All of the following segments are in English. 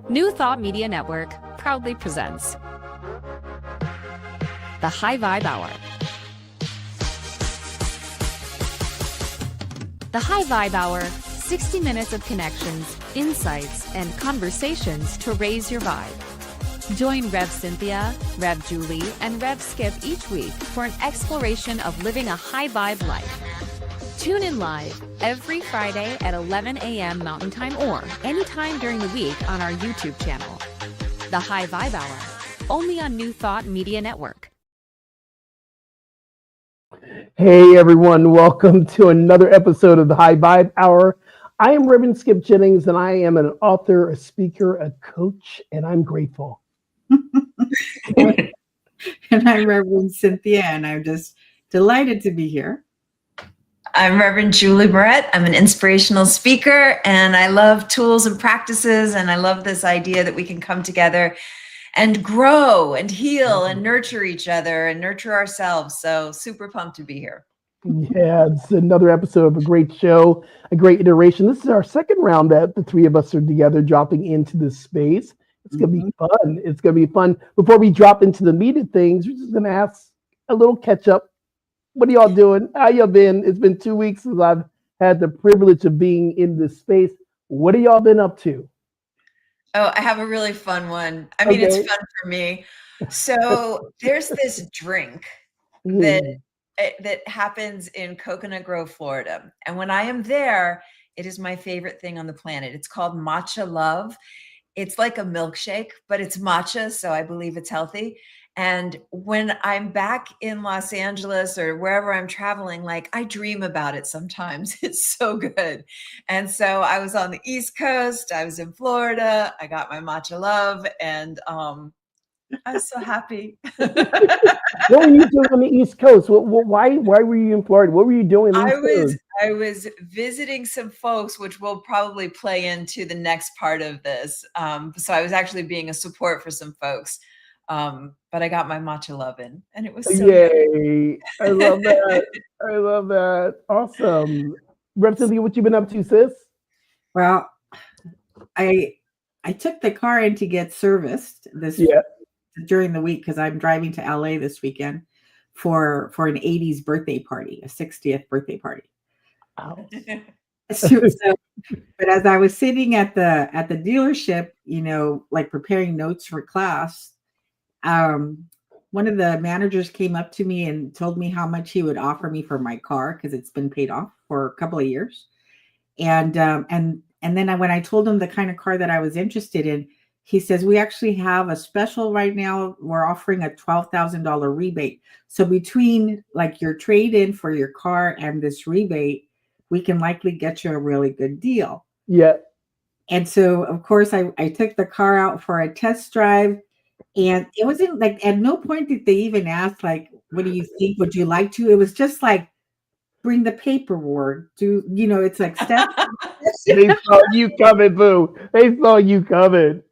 New Thought Media Network proudly presents the High Vibe Hour. The High Vibe Hour, 60 minutes of connections, insights, and conversations to raise your vibe. Join Rev Cynthia, Rev Julie, and Rev Skip each week for an exploration of living a high vibe life. Tune in live every Friday at 11 a.m. Mountain Time or anytime during the week on our YouTube channel. The High Vibe Hour, only on New Thought Media Network. Hey everyone, welcome to another episode of the High Vibe Hour. I am Reverend Skip Jennings, and I am an author, a speaker, a coach, and I'm grateful. And I'm Reverend Cynthia, and I'm just delighted to be here. I'm Reverend Julie Moret. I'm an inspirational speaker, and I love tools and practices, and I love this idea that we can come together and grow and heal and nurture each other and nurture ourselves. So super pumped to be here. Yeah, it's another episode of a great show, a great iteration. This is our second round that the three of us are together dropping into this space. It's going to be fun. It's going to be fun. Before we drop into the meat of things, we're just going to ask a little catch up. What are y'all doing? How y'all been? It's been 2 weeks since I've had the privilege of being in this space. What have y'all been up to? Oh, I have a really fun one. I mean, It's fun for me. So there's this drink that happens in Coconut Grove, Florida. And when I am there, it is my favorite thing on the planet. It's called Matcha Love. It's like a milkshake, but it's matcha, so I believe it's healthy. And when I'm back in Los Angeles or wherever I'm traveling, like I dream about it sometimes. It's so good. And so I was on the East Coast, I was in Florida, I got my Matcha Love, and I was so happy. What were you doing on the East Coast? Why were you in Florida? What were you doing? I was visiting some folks, which will probably play into the next part of this. So I was actually being a support for some folks. But I got my matcha love in, and it was so Yay! I love that. I love that. Awesome. Rev Cynthia, what you been up to, sis? Well, I took the car in to get serviced during the week because I'm driving to LA this weekend for an 80s birthday party, a 60th birthday party. Oh. But as I was sitting at the dealership, like preparing notes for class, one of the managers came up to me and told me how much he would offer me for my car because it's been paid off for a couple of years. And then when I told him the kind of car that I was interested in, he says, we actually have a special right now. We're offering a $12,000 rebate. So between like your trade-in for your car and this rebate, we can likely get you a really good deal. Yeah. And so, of course, I took the car out for a test drive. And it wasn't like, at no point did they even ask, like, what do you think? Would you like to? It was just like, bring the paperwork. It's like, step. They saw you coming, boo. They saw you coming.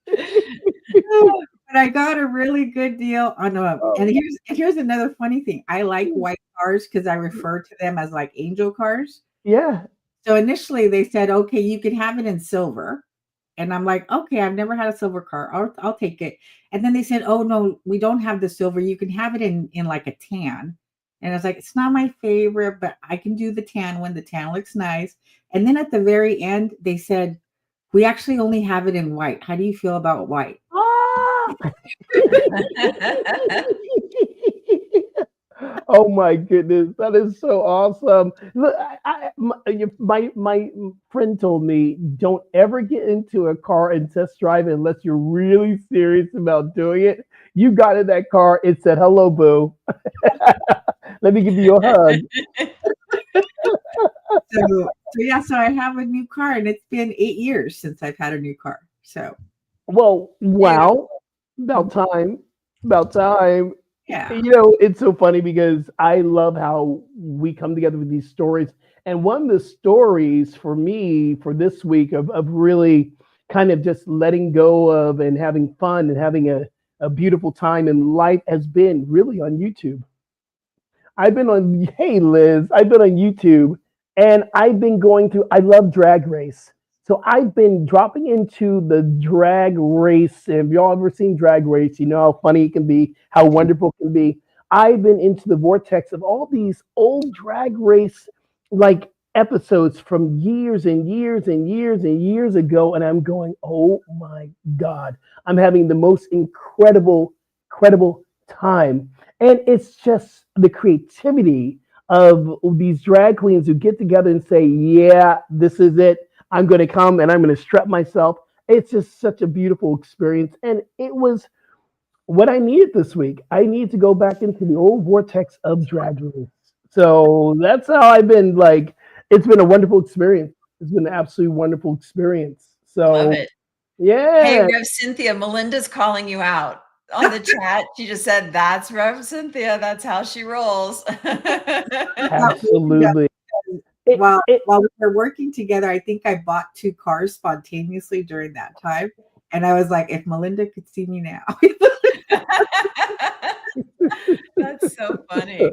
But I got a really good deal on and here's another funny thing. I like white cars because I refer to them as like angel cars. Yeah. So initially they said, okay, you can have it in silver. And I'm like, okay, I've never had a silver car. I'll take it. And then they said, oh no, we don't have the silver. You can have it in like a tan. And I was like, it's not my favorite, but I can do the tan one. The tan looks nice. And then at the very end, they said, we actually only have it in white. How do you feel about white? Oh my goodness, that is so awesome. Look, my friend told me, don't ever get into a car and test drive unless you're really serious about doing it. You got in that car, it said, hello, boo. Let me give you a hug. So I have a new car, and it's been 8 years since I've had a new car. So, well, wow, about time. Yeah. It's so funny because I love how we come together with these stories. And one of the stories for me for this week of really kind of just letting go of and having fun and having a beautiful time in life has been really on YouTube. Hey Liz, I've been on YouTube And I've been going through, I love Drag Race. So I've been dropping into the drag race. If y'all ever seen Drag Race, you know how funny it can be, how wonderful it can be. I've been into the vortex of all these old drag race like episodes from years and years and years and years ago. And I'm going, oh my God, I'm having the most incredible time. And it's just the creativity of these drag queens who get together and say, yeah, this is it. I'm going to come and I'm going to strut myself. It's just such a beautiful experience. And it was what I needed this week. I need to go back into the old vortex of drag race. So that's how I've been like, it's been a wonderful experience. It's been an absolutely wonderful experience. Love So, it. Hey, yeah. Rev Cynthia, Melinda's calling you out on the chat. She just said, that's Rev Cynthia. That's how she rolls. Absolutely. It, While it, while we were working together, I think I bought 2 cars spontaneously during that time. And I was like, if Melinda could see me now. That's so funny.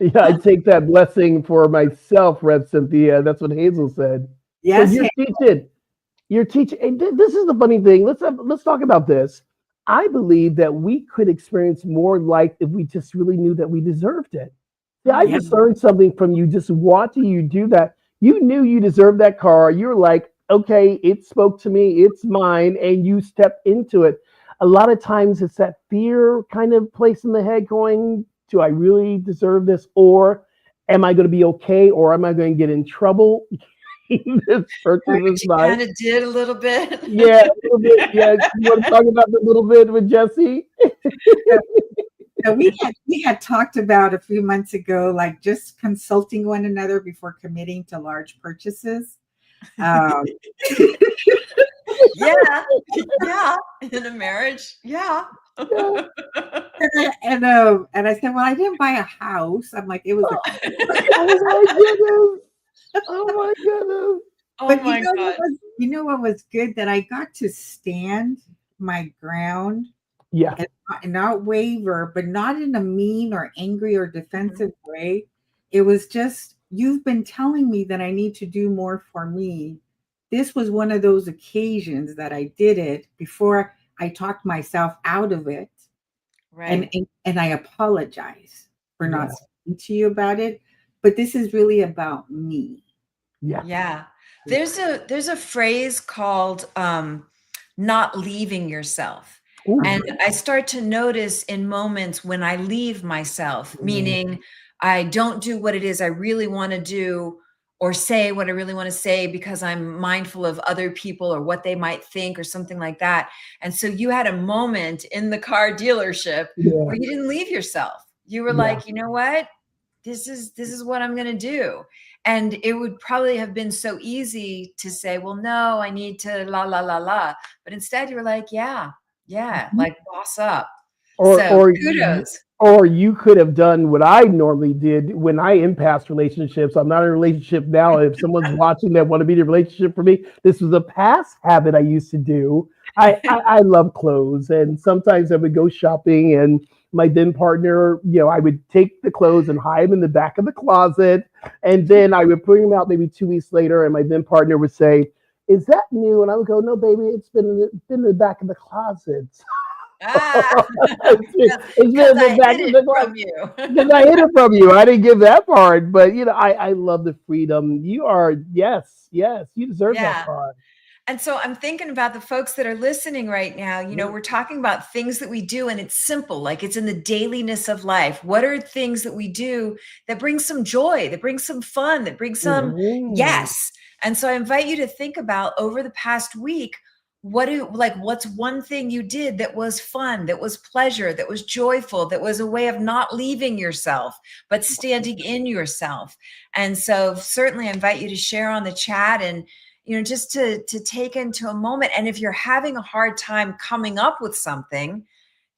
yeah, I take that blessing for myself, Rev Cynthia. That's what Hazel said. Yes. So you're teaching. And this is the funny thing. Let's talk about this. I believe that we could experience more life if we just really knew that we deserved it. See, I Yeah. just learned something from you just watching you do that. You knew you deserved that car. You were like, okay, it spoke to me, it's mine, and you stepped into it. A lot of times it's that fear kind of place in the head going, do I really deserve this? Or am I going to be okay? Or am I going to get in trouble? This purchase is You mine. kind of did a little bit. Yeah, a little bit. Yeah, you want to talk about the little bit with Jesse? So we had talked about a few months ago, like just consulting one another before committing to large purchases. Um, Yeah. Yeah. In a marriage. Yeah. Yeah. and I said, well, I didn't buy a house. I'm like, it was a Oh my goodness. Oh my goodness. Oh but my God. what was good, that I got to stand my ground Yeah. and not waver, but not in a mean or angry or defensive way. It was just, you've been telling me that I need to do more for me. This was one of those occasions that I did it before I talked myself out of it. Right. And I apologize for not Yeah. speaking to you about it. But this is really about me. Yeah. Yeah. There's a phrase called not leaving yourself. Ooh. And I start to notice in moments when I leave myself, meaning I don't do what it is I really want to do or say what I really want to say because I'm mindful of other people or what they might think or something like that. And so you had a moment in the car dealership Yeah. where you didn't leave yourself. You were Yeah. like, you know what? This is what I'm going to do. And it would probably have been so easy to say, well, no, I need to la, la, la, la. But instead you were like, yeah, like boss up. So kudos. Or you could have done what I normally did when I in past relationships. I'm not in a relationship now. If someone's watching that want to be in a relationship for me, this was a past habit I used to do. I love clothes, and sometimes I would go shopping, and my then partner, I would take the clothes and hide them in the back of the closet, and then I would bring them out maybe 2 weeks later, and my then partner would say, "Is that new?" And I would go, "No, baby, it's been in the back of the closet." It's been in the back of the closet. From you. Because I hid it from you. I didn't give that part, but I love the freedom. You are, yes, you deserve that part. And so I'm thinking about the folks that are listening right now. We're talking about things that we do, and it's simple, like it's in the dailiness of life. What are things that we do that bring some joy, that bring some fun, that bring some yes? And so I invite you to think about over the past week, what's one thing you did that was fun, that was pleasure, that was joyful, that was a way of not leaving yourself, but standing in yourself. And so certainly I invite you to share on the chat and, just to take into a moment. And if you're having a hard time coming up with something,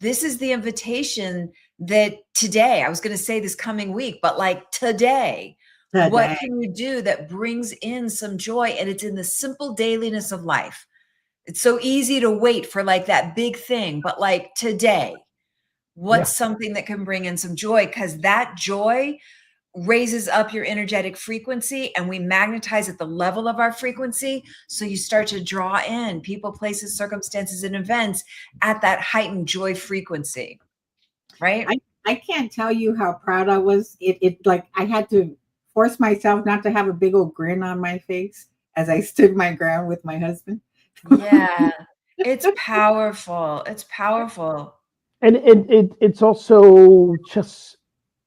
this is the invitation that today, I was going to say this coming week, but like today, what can you do that brings in some joy? And it's in the simple dailiness of life. It's so easy to wait for like that big thing, but like today, what's something that can bring in some joy? Because that joy raises up your energetic frequency, and we magnetize at the level of our frequency. So you start to draw in people, places, circumstances, and events at that heightened joy frequency, right? I can't tell you how proud I was. It like I had to force myself not to have a big old grin on my face as I stood my ground with my husband. Yeah, it's powerful. It's powerful. And it's also just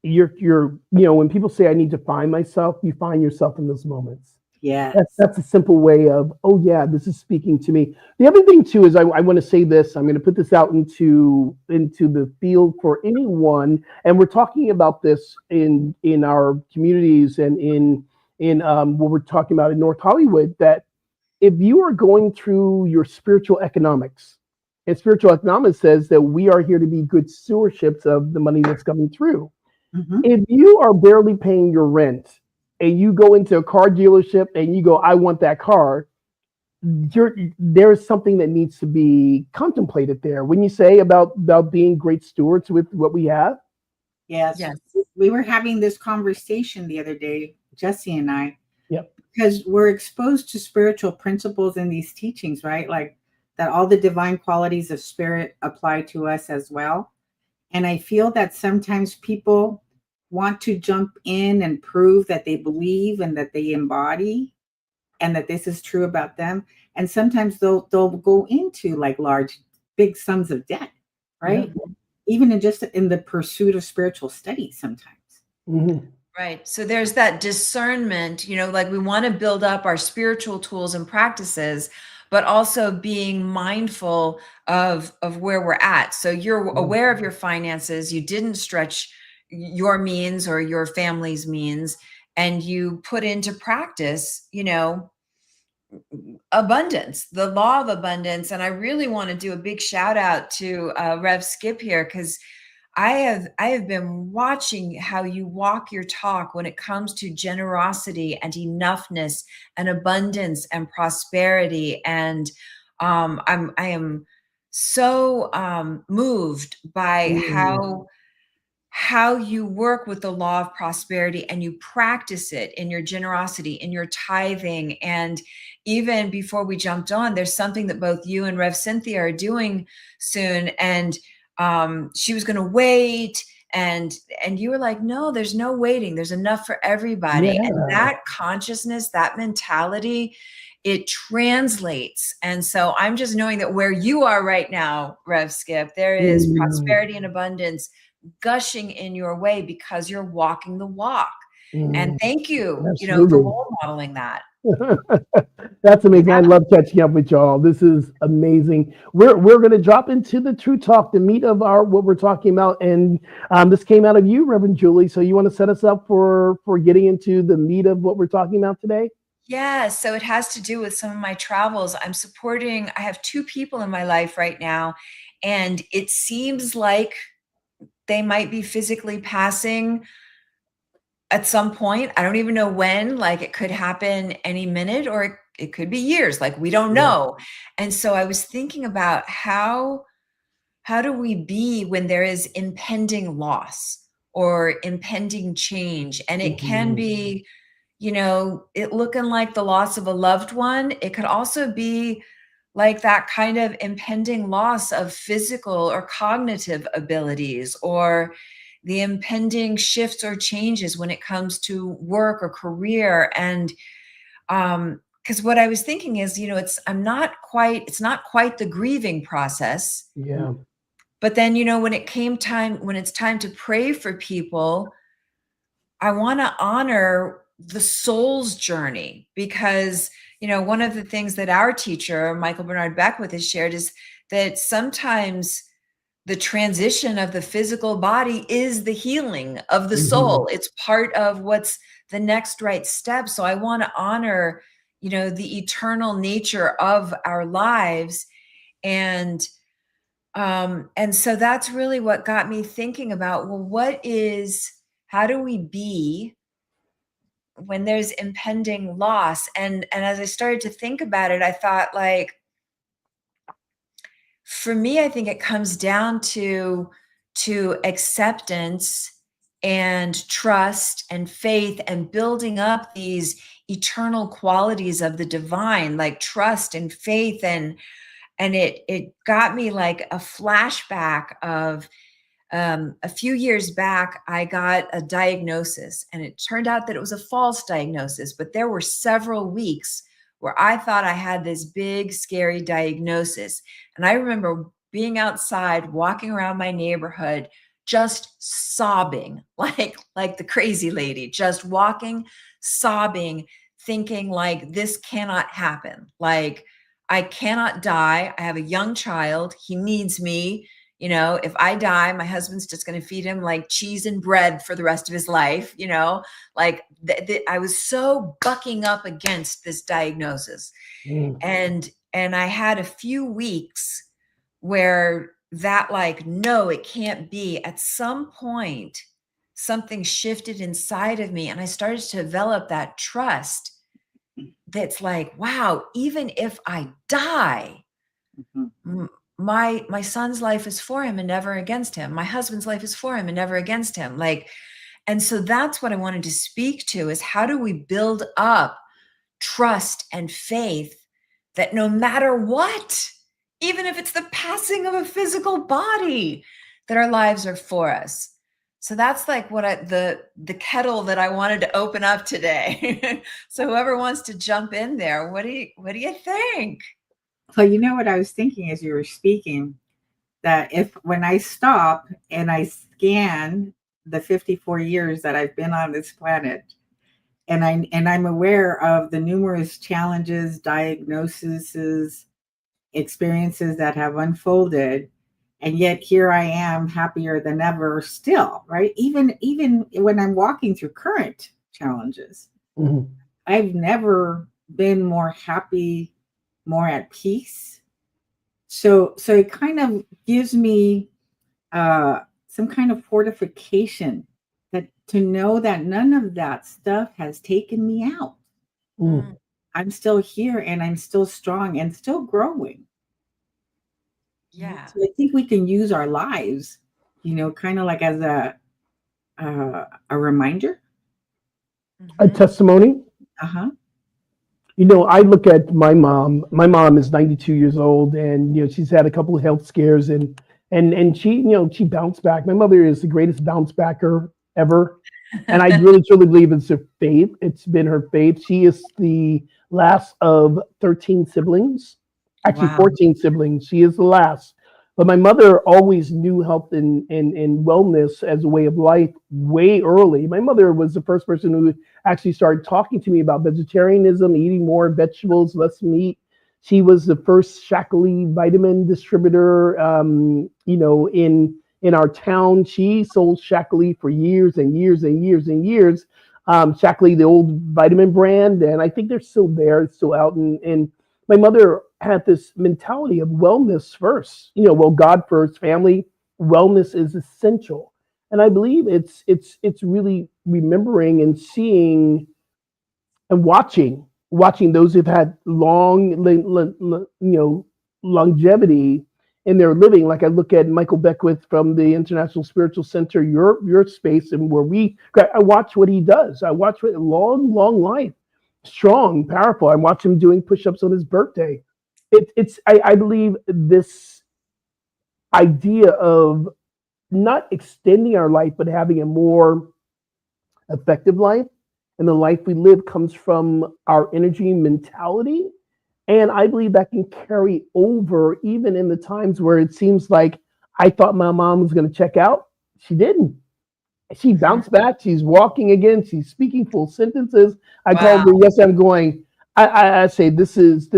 when people say I need to find myself, you find yourself in those moments. Yes. That's a simple way of, oh yeah, this is speaking to me. The other thing too is I want to say this. I'm going to put this out into the field for anyone, and we're talking about this in our communities and in what we're talking about in North Hollywood. That if you are going through your spiritual economics, and spiritual economics says that we are here to be good stewardships of the money that's coming through. Mhm. If you are barely paying your rent and you go into a car dealership and you go, I want that car, there's something that needs to be contemplated there. When you say about being great stewards with what we have. Yes. Yes. We were having this conversation the other day, Jesse and I. Yep. Because we're exposed to spiritual principles in these teachings, right? Like that all the divine qualities of spirit apply to us as well. And I feel that sometimes people want to jump in and prove that they believe and that they embody and that this is true about them. And sometimes they'll go into like big sums of debt, right? Yeah. Even in the pursuit of spiritual studies sometimes. Mm-hmm. Right. So there's that discernment, like we want to build up our spiritual tools and practices, but also being mindful of where we're at. So you're aware of your finances. You didn't stretch your means or your family's means, and you put into practice, abundance, the law of abundance. And I really want to do a big shout out to Rev Skip here, because I have been watching how you walk your talk when it comes to generosity and enoughness and abundance and prosperity. And I am so moved by how you work with the law of prosperity and you practice it in your generosity, in your tithing. And even before we jumped on, there's something that both you and Rev Cynthia are doing soon. And she was going to wait, and you were like, no, there's no waiting. There's enough for everybody. Yeah. And that consciousness, that mentality, it translates. And so I'm just knowing that where you are right now, Rev Skip, there is prosperity and abundance gushing in your way because you're walking the walk. And thank you, for role modeling that. That's amazing. I love catching up with y'all. This is amazing. We're going to drop into the true talk, the meat of what we're talking about, and this came out of you, Reverend Julie. So you want to set us up for getting into the meat of what we're talking about today? Yeah, so it has to do with some of my travels. I have 2 people in my life right now, and it seems like they might be physically passing at some point. I don't even know when, like it could happen any minute, or it could be years, like we don't know. And so I was thinking about how do we be when there is impending loss or impending change? And it can be, it looking like the loss of a loved one. It could also be like that kind of impending loss of physical or cognitive abilities, or the impending shifts or changes when it comes to work or career. And because what I was thinking is, it's not quite the grieving process. Yeah. But then, when it's time to pray for people, I want to honor the soul's journey, because, one of the things that our teacher, Michael Bernard Beckwith, has shared is that sometimes the transition of the physical body is the healing of the soul. It's part of what's the next right step. So I want to honor, the eternal nature of our lives. And so that's really what got me thinking about, well, how do we be when there's impending loss? And as I started to think about it, I thought, like, for me, I think it comes down to acceptance and trust and faith and building up these eternal qualities of the divine, like trust and faith. And it got me like a flashback of a few years back, I got a diagnosis, and it turned out that it was a false diagnosis, but there were several weeks where I thought I had this big, scary diagnosis. And I remember being outside, walking around my neighborhood, just sobbing like the crazy lady, just walking, sobbing, thinking like, this cannot happen. Like, I cannot die. I have a young child. He needs me. You know, if I die, my husband's just going to feed him like cheese and bread for the rest of his life. You know, like I was so bucking up against this diagnosis. And I had a few weeks where that like, no, it can't be. At some point, something shifted inside of me, and I started to develop that trust that's like, wow, even if I die, my son's life is for him and never against him. My husband's life is for him and never against him. Like, and so that's what I wanted to speak to, is how do we build up trust and faith that no matter what, even if it's the passing of a physical body, that our lives are for us. So that's like what the kettle that I wanted to open up today. So whoever wants to jump in there, what do you think? Well, you know what I was thinking as you were speaking, that when I stop and I scan the 54 years that I've been on this planet, and I'm aware of the numerous challenges, diagnoses, experiences that have unfolded, and yet here I am, happier than ever still, right? Even when I'm walking through current challenges, I've never been more happy, more at peace. So it kind of gives me some kind of fortification, that to know that none of that stuff has taken me out. I'm still here, and I'm still strong and still growing. Yeah. So I think we can use our lives, kind of like as a reminder, a testimony. I look at my mom. My mom is 92 years old, and she's had a couple of health scares, and she she bounced back. My mother is the greatest bounce backer ever, and I really truly believe it's her faith. It's been her faith. She is the last of 13 siblings, actually 14 siblings. She is the last. But my mother always knew health and wellness as a way of life way early. My mother was the first person who actually started talking to me about vegetarianism, eating more vegetables, less meat. She was the first Shaklee vitamin distributor, in our town. She sold Shaklee for years and years and years and years. Shaklee, the old vitamin brand, and I think they're still there, it's still out. And my mother had this mentality of wellness first. God first, family, wellness is essential. And I believe it's really remembering and seeing and watching those who've had longevity in their living. Like I look at Michael Beckwith from the International Spiritual Center, your space, and I watch what he does. I watch what long life, strong, powerful. I watch him doing push-ups on his birthday. I believe this idea of not extending our life, but having a more effective life, and the life we live comes from our energy mentality. And I believe that can carry over even in the times where it seems like I thought my mom was going to check out. She didn't. She bounced back. She's walking again. She's speaking full sentences. I called her. Yes, I'm going. I say this is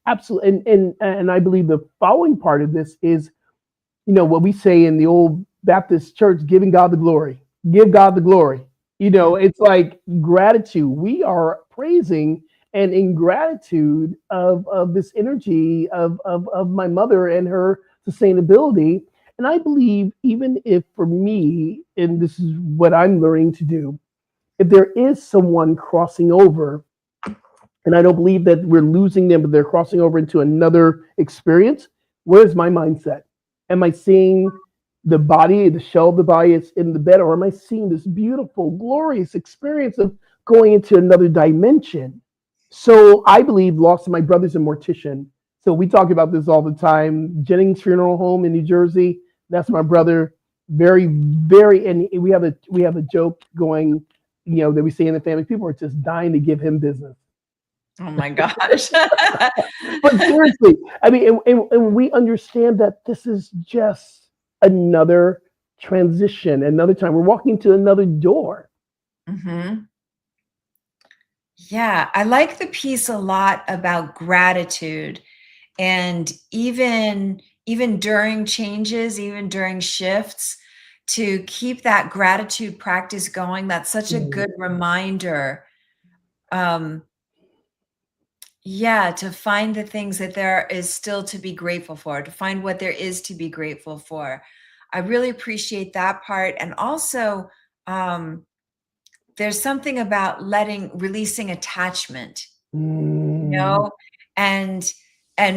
absolutely. And I believe the following part of this is, what we say in the old Baptist church, giving God the glory. Give God the glory. It's like gratitude. We are praising and in gratitude of this energy of my mother and her sustainability. And I believe even if for me, and this is what I'm learning to do, if there is someone crossing over, and I don't believe that we're losing them, but they're crossing over into another experience, where's my mindset? Am I seeing the body, the shell of the body is in the bed, or am I seeing this beautiful, glorious experience of going into another dimension? So I believe lost my brother's a mortician. So we talk about this all the time. Jennings Funeral Home in New Jersey. That's my brother. Very, very, and we have a joke going, that we say in the family. People are just dying to give him business. Oh my gosh. But seriously, I mean, and we understand that this is just another transition, another time. We're walking to another door. Mm-hmm. Yeah, I like the piece a lot about gratitude. And even during changes, even during shifts, to keep that gratitude practice going. That's such a good reminder. Yeah, to find the things that there is still to be grateful for, to find what there is to be grateful for. I really appreciate that part. And also, there's something about releasing attachment, and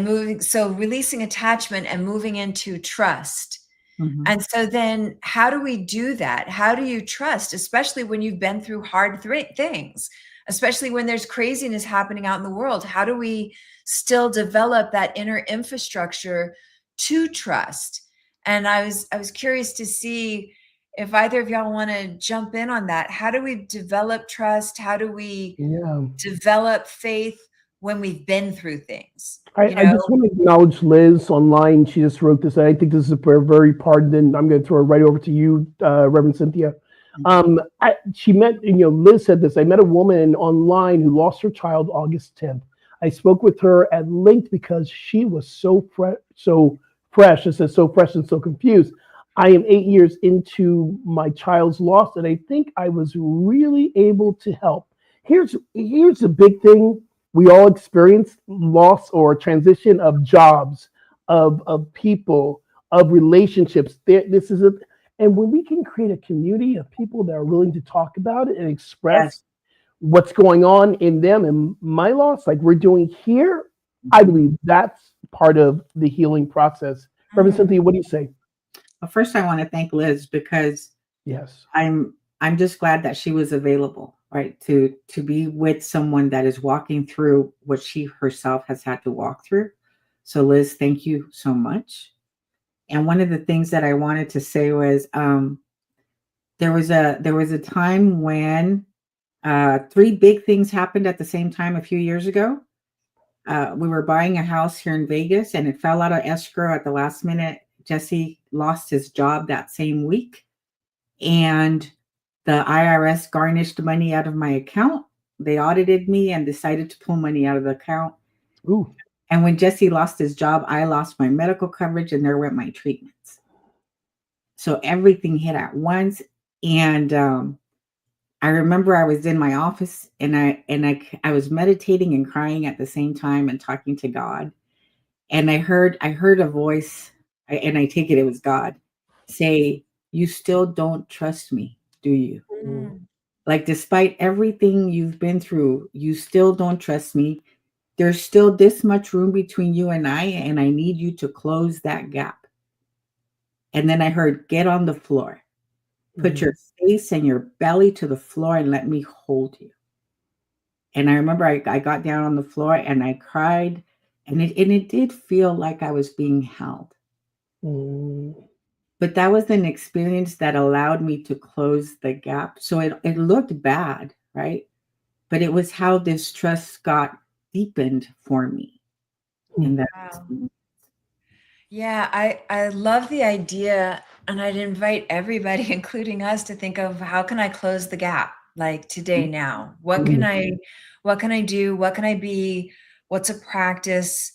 moving. So releasing attachment and moving into trust. Mm-hmm. And so then how do we do that? How do you trust, especially when you've been through hard things, especially when there's craziness happening out in the world? How do we still develop that inner infrastructure to trust? And I was curious to see if either of y'all want to jump in on that. How do we develop trust? How do we develop faith when we've been through things? I just want to acknowledge Liz online. She just wrote this. I think this is a very pardoned. I'm going to throw it right over to you, Reverend Cynthia. Liz said this. I met a woman online who lost her child August 10th. I spoke with her at length because she was so fresh. It says so fresh and so confused. I am 8 years into my child's loss, and I think I was really able to help. Here's the big thing. We all experience loss or transition of jobs, of people, of relationships. This is and when we can create a community of people that are willing to talk about it and express what's going on in them and my loss, like we're doing here, I believe that's part of the healing process. Reverend Cynthia, what do you say? Well, first, I want to thank Liz because I'm just glad that she was available, right, to be with someone that is walking through what she herself has had to walk through. So, Liz, thank you so much. And one of the things that I wanted to say was there was a time when 3 big things happened at the same time a few years ago. We were buying a house here in Vegas, and it fell out of escrow at the last minute. Jesse lost his job that same week, and the IRS garnished money out of my account. They audited me and decided to pull money out of the account. Ooh. And when Jesse lost his job, I lost my medical coverage, and there went my treatments. So everything hit at once. And I remember I was in my office, and I was meditating and crying at the same time and talking to God. And I heard a voice, and I take it was God, say, "You still don't trust me, do you? Like, despite everything you've been through, you still don't trust me. There's still this much room between you and I need you to close that gap." And then I heard, "Get on the floor. Put your face and your belly to the floor and let me hold you." And I remember I got down on the floor and I cried, and it did feel like I was being held. But that was an experience that allowed me to close the gap. So it looked bad, right? But it was how this trust got deepened for me. And that. Yeah, I love the idea, and I'd invite everybody, including us, to think of how can I close the gap, like today, now? What can I do? What can I be? What's a practice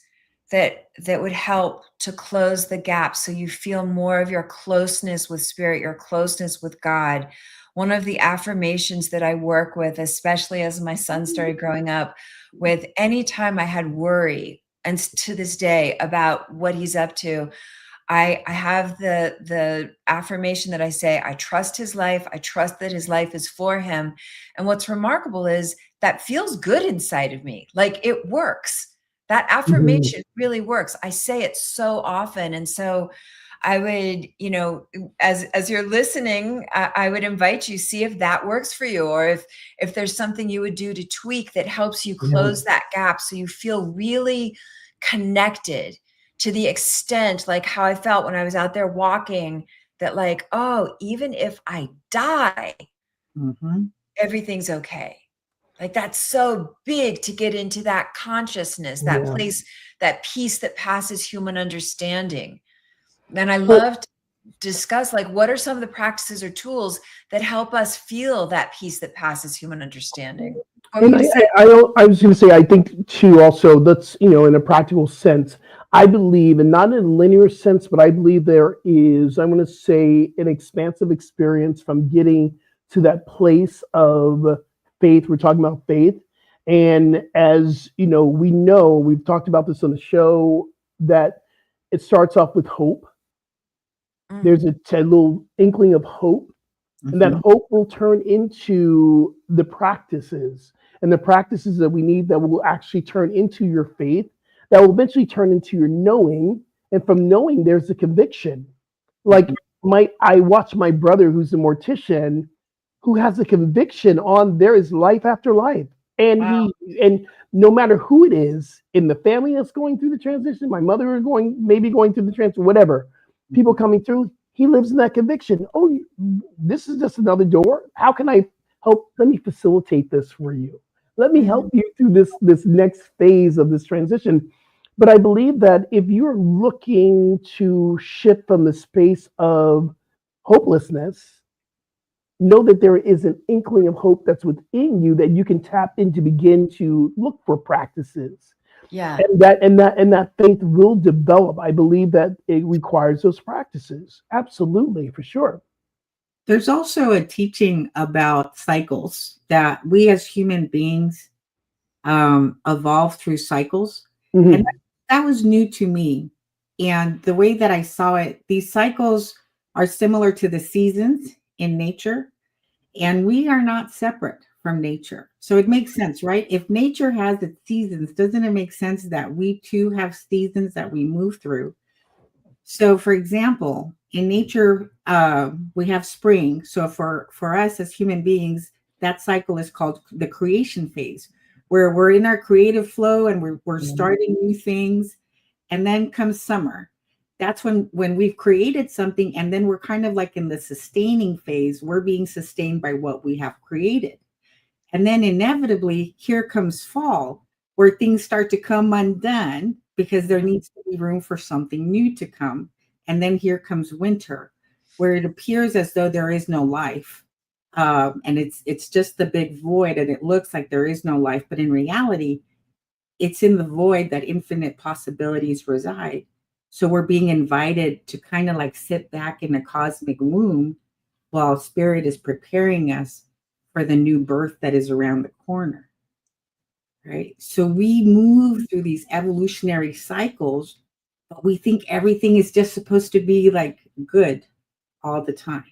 that would help to close the gap so you feel more of your closeness with spirit, your closeness with God? One of the affirmations that I work with, especially as my son started growing up, with anytime I had worry, and to this day, about what he's up to, I have the affirmation that I say, I trust his life. I trust that his life is for him. And what's remarkable is that feels good inside of me. Like, it works. That affirmation really works. I say it so often. And so I would, as you're listening, I would invite you, see if that works for you, or if there's something you would do to tweak that helps you close that gap so you feel really connected to the extent like how I felt when I was out there walking, that like, oh, even if I die, everything's okay. Like that's so big to get into that consciousness, that place, that peace that passes human understanding. And I love to discuss like what are some of the practices or tools that help us feel that peace that passes human understanding. And I was going to say, I think too, also, that's, in a practical sense, I believe, and not in a linear sense, but I believe there is, I'm going to say, an expansive experience from getting to that place of faith. We're talking about faith. And as we've talked about this on the show, that it starts off with hope. There's a little inkling of hope, and that hope will turn into the practices, and the practices that we need that will actually turn into your faith, that will eventually turn into your knowing, and from knowing there's a conviction. Like I watch my brother, who's a mortician, who has a conviction on there is life after life, and and no matter who it is in the family that's going through the transition, my mother is maybe going through the transition, whatever. People coming through, he lives in that conviction. Oh, this is just another door. How can I help? Let me facilitate this for you. Let me help you through this next phase of this transition. But I believe that if you're looking to shift from the space of hopelessness, know that there is an inkling of hope that's within you that you can tap in to begin to look for practices. Yeah. And that faith will develop. I believe that it requires those practices. Absolutely, for sure. There's also a teaching about cycles, that we as human beings evolve through cycles. And that was new to me. And the way that I saw it, these cycles are similar to the seasons in nature, and we are not separate from nature. So it makes sense, right? If nature has its seasons, doesn't it make sense that we too have seasons that we move through? So for example, in nature, we have spring. So for us as human beings, that cycle is called the creation phase, where we're in our creative flow and we're starting new things. And then comes summer. That's when we've created something, and then we're kind of like in the sustaining phase. We're being sustained by what we have created. And then inevitably, here comes fall, where things start to come undone because there needs to be room for something new to come. And then here comes winter, where it appears as though there is no life. And it's just the big void, and it looks like there is no life. But in reality, it's in the void that infinite possibilities reside. So we're being invited to kind of like sit back in a cosmic womb while spirit is preparing us for the new birth that is around the corner, right? So we move through these evolutionary cycles, but we think everything is just supposed to be like good all the time.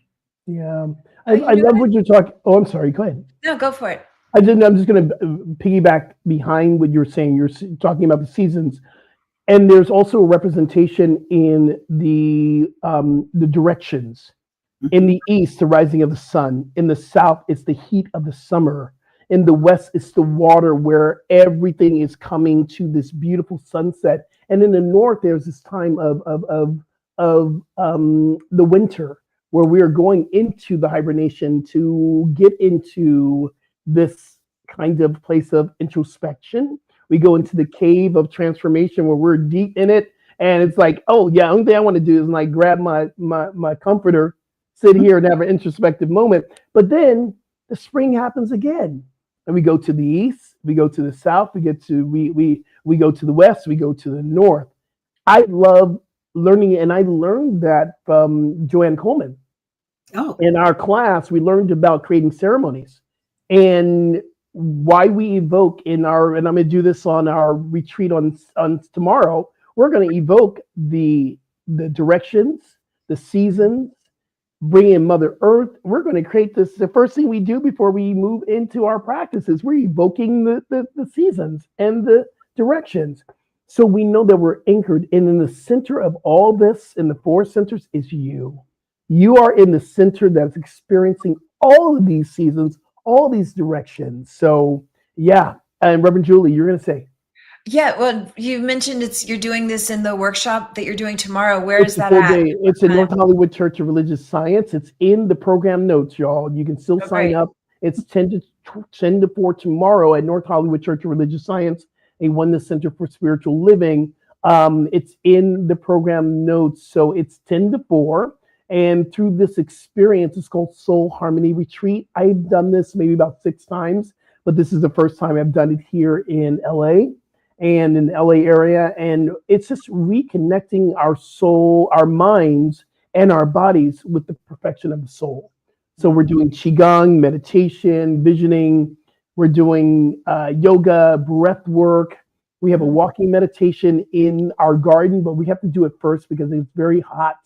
Yeah. I love what you're talking. Oh, I'm sorry. Go ahead. No, go for it. I'm just going to piggyback behind what you're saying. You're talking about the seasons. And there's also a representation in the directions. In the east, the rising of the sun. In the south, it's the heat of the summer. In the west, it's the water where everything is coming to this beautiful sunset. And in the north, there's this time of the winter, where we are going into the hibernation to get into this kind of place of introspection. We go into the cave of transformation where we're deep in it. And it's like, oh yeah, only thing I want to do is like grab my comforter, sit here and have an introspective moment. But then the spring happens again. And we go to the east, we go to the south, we go to the west, we go to the north. I love learning, and I learned that from Joanne Coleman. Oh. In our class, we learned about creating ceremonies and why we evoke and I'm going to do this on our retreat on tomorrow. We're going to evoke the directions, the seasons, bring in Mother Earth. We're going to create this. The first thing we do before we move into our practices, we're evoking the seasons and the directions. So we know that we're anchored, and in the center of all this, in the four centers, is you. You are in the center that's experiencing all of these seasons, all these directions. So yeah, and Reverend Julie, you're going to say. Yeah, well, you mentioned you're doing this in the workshop that you're doing tomorrow. Where It's is a that full at? day. It's in North Hollywood Church of Religious Science. It's in the program notes, y'all. You can still sign great. up. It's 10 to 4 tomorrow at North Hollywood Church of Religious Science, a Oneness Center for Spiritual Living. It's in the program notes. So it's 10 to 4. And through this experience, it's called Soul Harmony Retreat. I've done this maybe about 6 times, but this is the first time I've done it here in LA and in the LA area. And it's just reconnecting our soul, our minds, and our bodies with the perfection of the soul. So we're doing Qigong, meditation, visioning. We're doing yoga, breath work. We have a walking meditation in our garden, but we have to do it first because it's very hot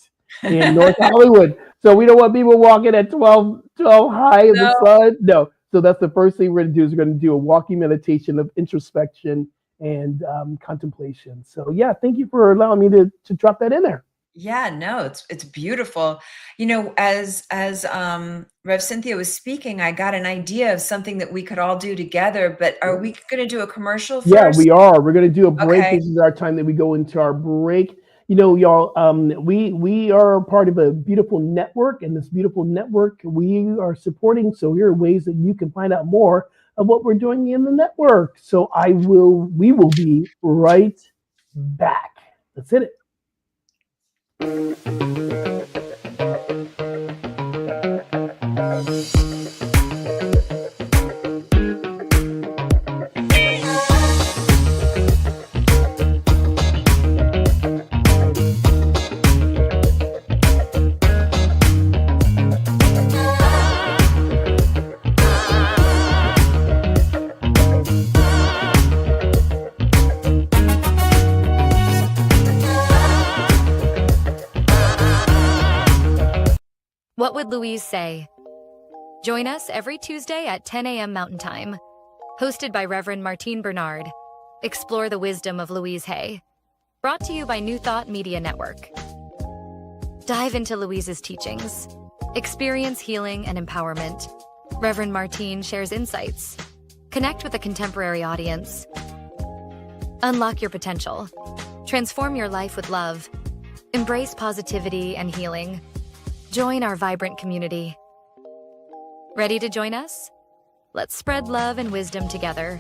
in North Hollywood. So we don't want people walking at 12 high in the sun. No. So that's the first thing we're going to do is we're going to do a walking meditation of introspection and contemplation. So yeah, thank you for allowing me to drop that in there. Yeah, no, it's beautiful. You know, as Rev Cynthia was speaking, I got an idea of something that we could all do together, but are we going to do a commercial first? Yeah, we are. We're going to do a break. Okay. This is our time that we go into our break. You know, y'all, we are part of a beautiful network, and this beautiful network we are supporting. So here are ways that you can find out more of what we're doing in the network. So we will be right back. Let's hit it. What would Louise say? Join us every Tuesday at 10 a.m. Mountain Time. Hosted by Reverend Martine Bernard. Explore the wisdom of Louise Hay. Brought to you by New Thought Media Network. Dive into Louise's teachings. Experience healing and empowerment. Reverend Martine shares insights. Connect with a contemporary audience. Unlock your potential. Transform your life with love. Embrace positivity and healing. Join our vibrant community. Ready to join us? Let's spread love and wisdom together.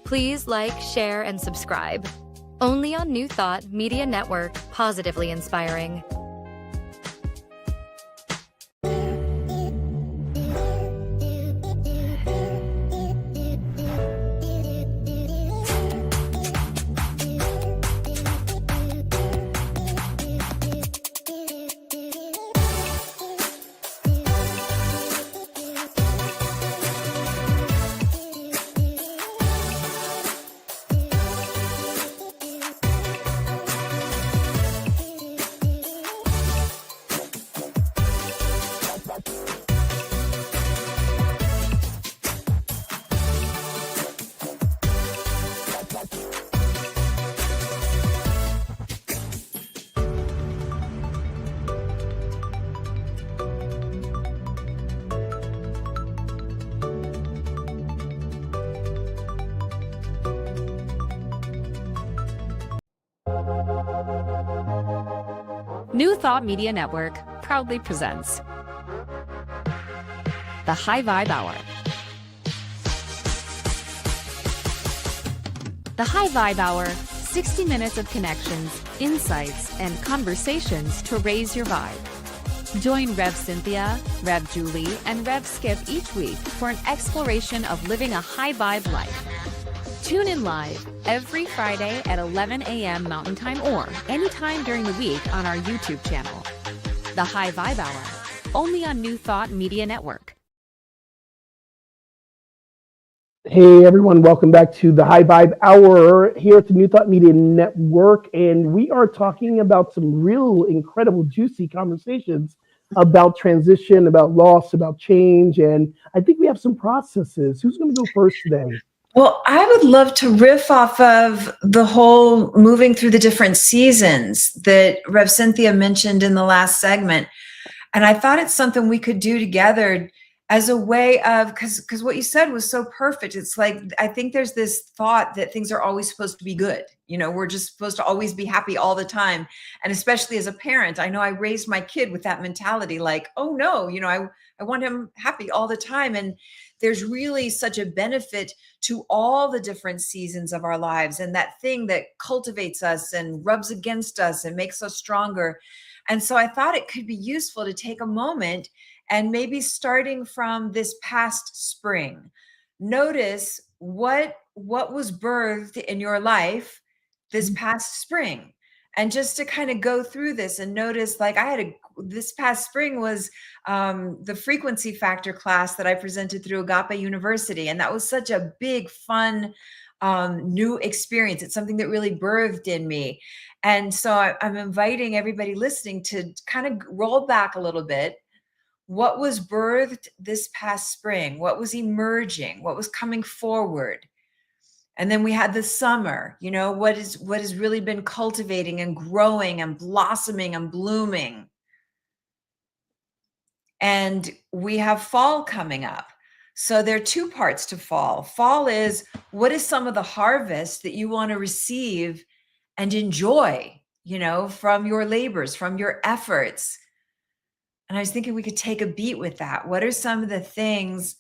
Please like, share, and subscribe. Only on New Thought Media Network, positively inspiring. New Thought Media Network proudly presents the High Vibe Hour. The High Vibe Hour, 60 minutes of connections, insights, and conversations to raise your vibe. Join Rev Cynthia, Rev Julie, and Rev Skip each week for an exploration of living a high vibe life. Tune in live every Friday at 11 a.m. Mountain Time or anytime during the week on our YouTube channel. The High Vibe Hour, only on New Thought Media Network. Hey everyone, welcome back to the High Vibe Hour here at the New Thought Media Network. And we are talking about some real incredible, juicy conversations about transition, about loss, about change. And I think we have some processes. Who's going to go first today? Well, I would love to riff off of the whole moving through the different seasons that Rev Cynthia mentioned in the last segment. And I thought it's something we could do together as a way of, because what you said was so perfect. It's like, I think there's this thought that things are always supposed to be good. You know, we're just supposed to always be happy all the time. And especially as a parent, I know I raised my kid with that mentality, like, oh no, you know, I want him happy all the time. And there's really such a benefit to all the different seasons of our lives, and that thing that cultivates us and rubs against us and makes us stronger. And so I thought it could be useful to take a moment and maybe starting from this past spring, notice what was birthed in your life this past spring. And just to kind of go through this and notice, like this past spring was the frequency factor class that I presented through Agape University. And that was such a big, fun, new experience. It's something that really birthed in me. And so I'm inviting everybody listening to kind of roll back a little bit. What was birthed this past spring? What was emerging? What was coming forward? And then we had the summer, you know, what has really been cultivating and growing and blossoming and blooming. And we have fall coming up. So there are two parts to fall. Fall is, what is some of the harvest that you want to receive and enjoy, you know, from your labors, from your efforts? And I was thinking we could take a beat with that. What are some of the things,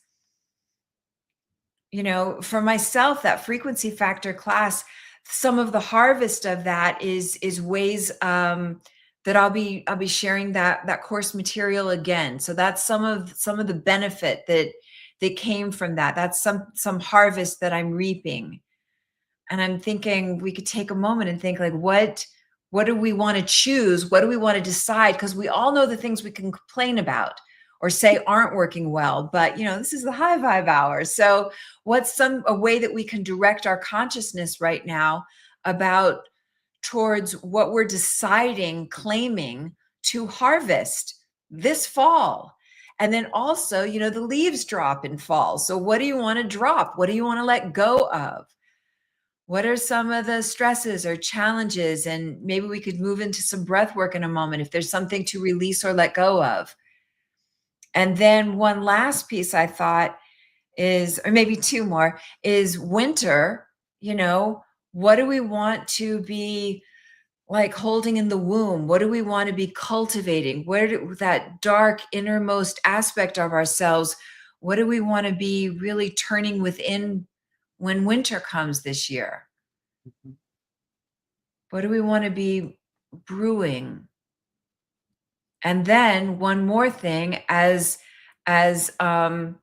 you know, for myself, that frequency factor class, some of the harvest of that is ways that I'll be sharing that course material again. So that's some of the benefit that came from that. That's some harvest that I'm reaping. And I'm thinking we could take a moment and think, like, what do we want to choose? What do we want to decide? Because we all know the things we can complain about or say aren't working well, but you know, this is the high vibe hour. So what's a way that we can direct our consciousness right now about towards what we're deciding, claiming to harvest this fall? And then also, you know, the leaves drop in fall. So what do you want to drop? What do you want to let go of? What are some of the stresses or challenges? And maybe we could move into some breath work in a moment if there's something to release or let go of. And then one last piece I thought is, or maybe two more, is winter. You know, what do we want to be like holding in the womb? What do we want to be cultivating? That dark innermost aspect of ourselves, what do we want to be really turning within when winter comes this year? What do we want to be brewing? And then one more thing, as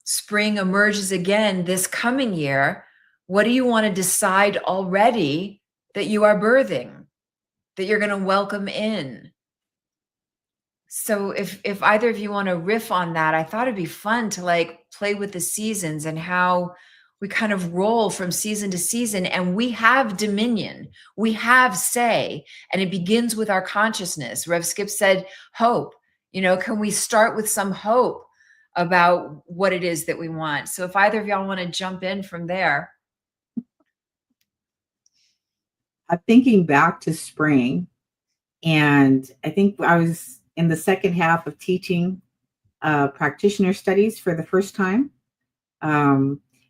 spring emerges again this coming year, what do you want to decide already that you are birthing, that you're going to welcome in? So if either of you want to riff on that, I thought it'd be fun to like play with the seasons and how we kind of roll from season to season, and we have dominion, we have say, and it begins with our consciousness. Rev Skip said, hope, you know, can we start with some hope about what it is that we want? So if either of y'all want to jump in from there. I'm thinking back to spring, and I think I was in the second half of teaching practitioner studies for the first time.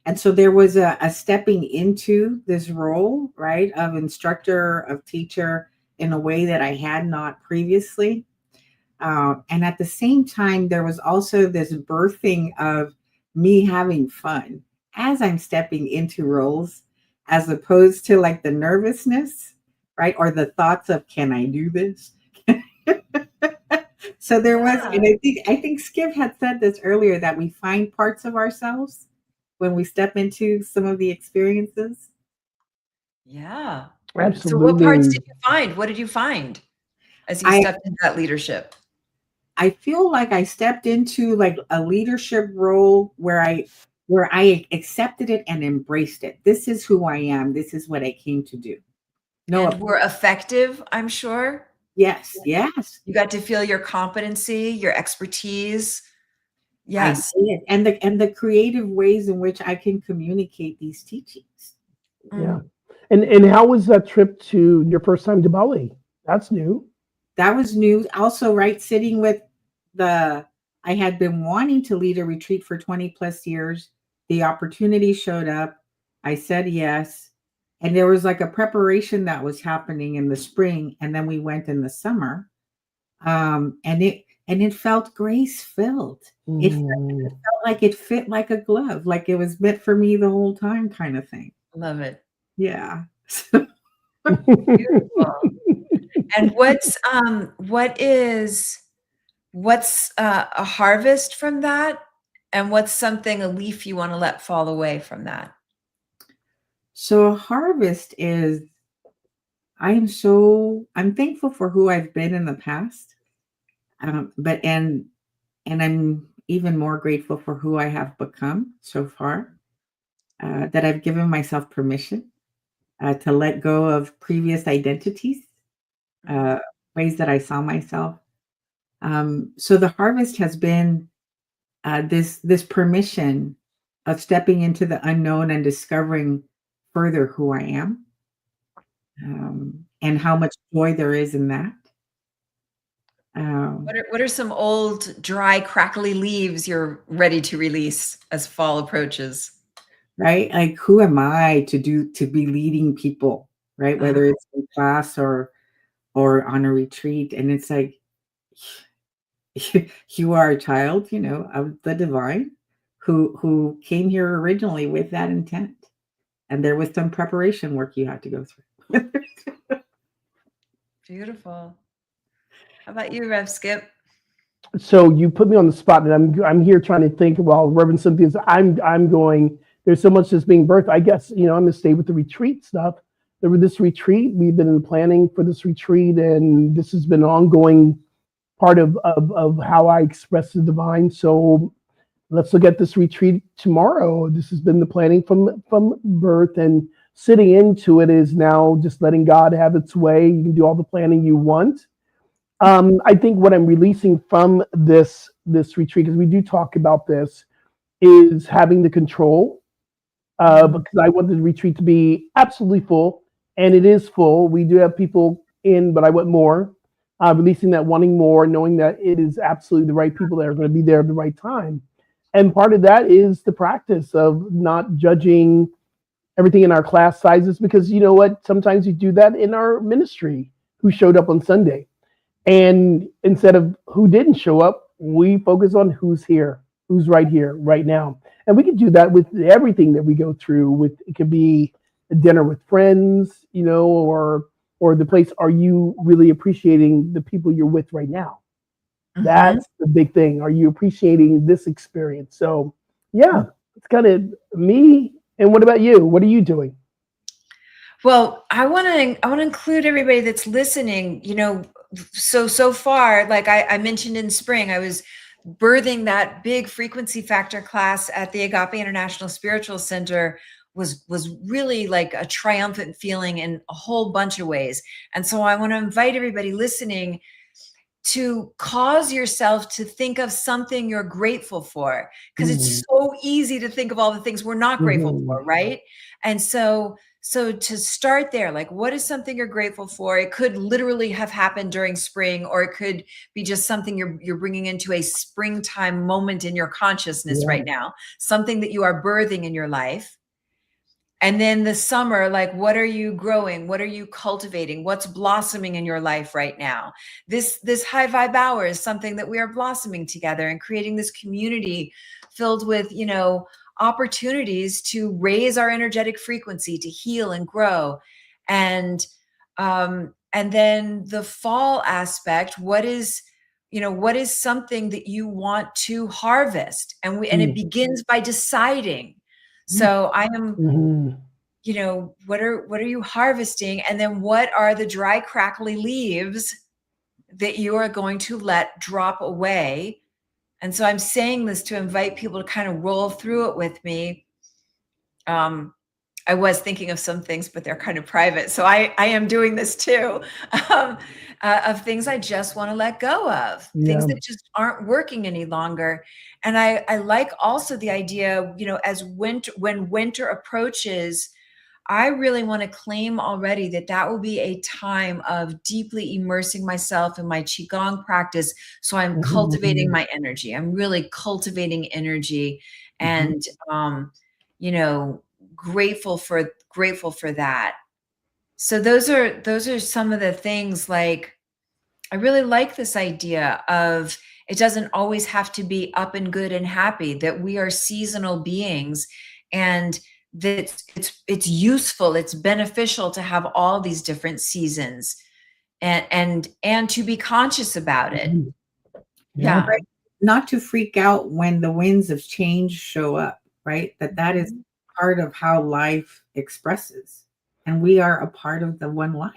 And so there was a stepping into this role, right, of instructor, of teacher, in a way that I had not previously. And at the same time, there was also this birthing of me having fun as I'm stepping into roles, as opposed to like the nervousness, right, or the thoughts of, can I do this? So there was, and I think Skip had said this earlier, that we find parts of ourselves when we step into some of the experiences. Yeah. Absolutely. So what parts did you find? What did you find as you stepped into that leadership? I feel like I stepped into like a leadership role where I accepted it and embraced it. This is who I am. This is what I came to do. And we're effective, I'm sure. Yes, yes. You got to feel your competency, your expertise. Yes. I did. And the creative ways in which I can communicate these teachings. Yeah. And how was that trip to your first time to Bali? That's new. That was new. Also, right, sitting with I had been wanting to lead a retreat for 20 plus years. The opportunity showed up. I said yes. And there was like a preparation that was happening in the spring. And then we went in the summer. And it felt grace filled. It felt like it fit like a glove, like it was meant for me the whole time, kind of thing. Love it. Yeah. Beautiful. And what's a harvest from that? And what's something, a leaf you want to let fall away from that? So a harvest is, I'm thankful for who I've been in the past. But I'm even more grateful for who I have become so far, that I've given myself permission to let go of previous identities, ways that I saw myself. So the harvest has been this permission of stepping into the unknown and discovering further who I am, and how much joy there is in that. What are some old, dry, crackly leaves you're ready to release as fall approaches? Right? Like, who am I to be leading people, right? Whether it's in class or on a retreat. And it's like, you are a child, of the divine who came here originally with that intent. And there was some preparation work you had to go through. Beautiful. How about you, Rev Skip? So you put me on the spot, and I'm here trying to think while Reverend Cynthia's. I'm going. There's so much that's being birthed. I guess I'm gonna stay with the retreat stuff. This retreat, we've been in planning for this retreat, and this has been an ongoing part of how I express the divine. So let's look at this retreat tomorrow. This has been the planning from birth, and sitting into it is now just letting God have its way. You can do all the planning you want. I think what I'm releasing from this retreat, because we do talk about this, is having the control. Because I want the retreat to be absolutely full, and it is full. We do have people in, but I want more. Releasing that, wanting more, knowing that it is absolutely the right people that are going to be there at the right time. And part of that is the practice of not judging everything in our class sizes, because you know what? Sometimes we do that in our ministry, who showed up on Sunday. And instead of who didn't show up, we focus on who's here, who's right here, right now. And we can do that with everything that we go through. It could be a dinner with friends, or the place. Are you really appreciating the people you're with right now? Mm-hmm. That's the big thing. Are you appreciating this experience? So yeah, it's kind of me. And what about you? What are you doing? Well, I want to include everybody that's listening. So far, like I mentioned in spring, I was birthing that big frequency factor class at the Agape International Spiritual Center. Was really like a triumphant feeling in a whole bunch of ways. And so I want to invite everybody listening to cause yourself to think of something you're grateful for, because it's so easy to think of all the things we're not grateful for, right? And so to start there, like, what is something you're grateful for? It could literally have happened during spring, or it could be just something you're bringing into a springtime moment in your consciousness right now, something that you are birthing in your life. And then the summer, like, what are you growing? What are you cultivating? What's blossoming in your life right now? This high vibe hour is something that we are blossoming together and creating this community filled with, opportunities to raise our energetic frequency, to heal and grow. And then the fall aspect, what is something that you want to harvest? And it begins by deciding. So I am, what are you harvesting? And then what are the dry, crackly leaves that you are going to let drop away? And so I'm saying this to invite people to kind of roll through it with me. I was thinking of some things, but they're kind of private. So I am doing this too, of things I just want to let go of, things that just aren't working any longer. And I like also the idea, as when winter approaches, I really want to claim already that will be a time of deeply immersing myself in my Qigong practice. So I'm cultivating my energy. I'm really cultivating energy and, grateful for that. So those are some of the things. Like, I really like this idea of, it doesn't always have to be up and good and happy, that we are seasonal beings, and that it's useful, it's beneficial to have all these different seasons, and to be conscious about it. Yeah. Right. Not to freak out when the winds of change show up, right? That is part of how life expresses, and we are a part of the one life.